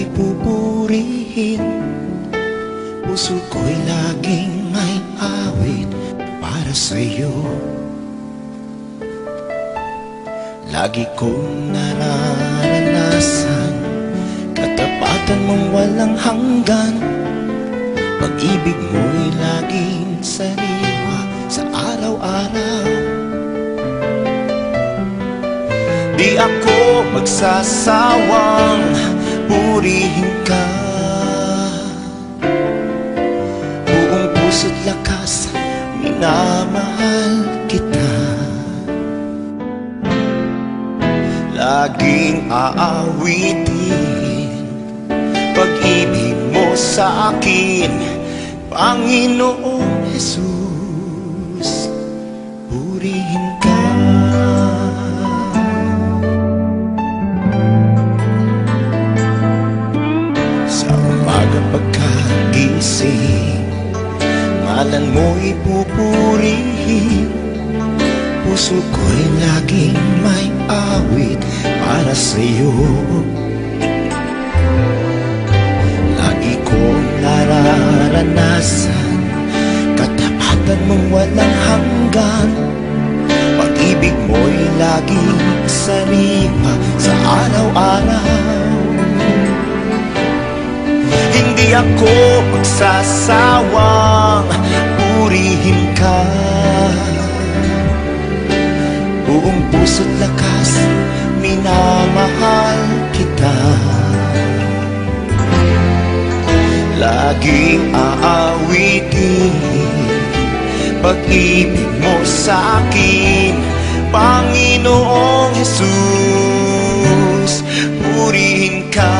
mo'y pupurihin. Puso ko'y laging may awit para sa'yo. Lagi kong nararanasan katapatan mong walang hanggan. Pag-ibig mo'y laging sariwa sa araw-araw. Di ako magsasawang purihin ka. Buong puso't lakas, minamahal kita. Laging aawitin pag-ibig mo sa akin, Panginoong Jesus, purihin ka. Sa umaga pagkagising, ngalan mo'y pupurihin. Puso ko'y laging may awit para sa'yo. Lagi kong nararanasan katapatan mong walang hanggan. Pag-ibig mo'y laging sariwa sa araw-araw. Hindi ako magsasawang purihin ka. Buong puso't lakas, minamahal kita. Laging aawitin pag-ibig mo sa akin, Panginoong Jesus, purihin ka.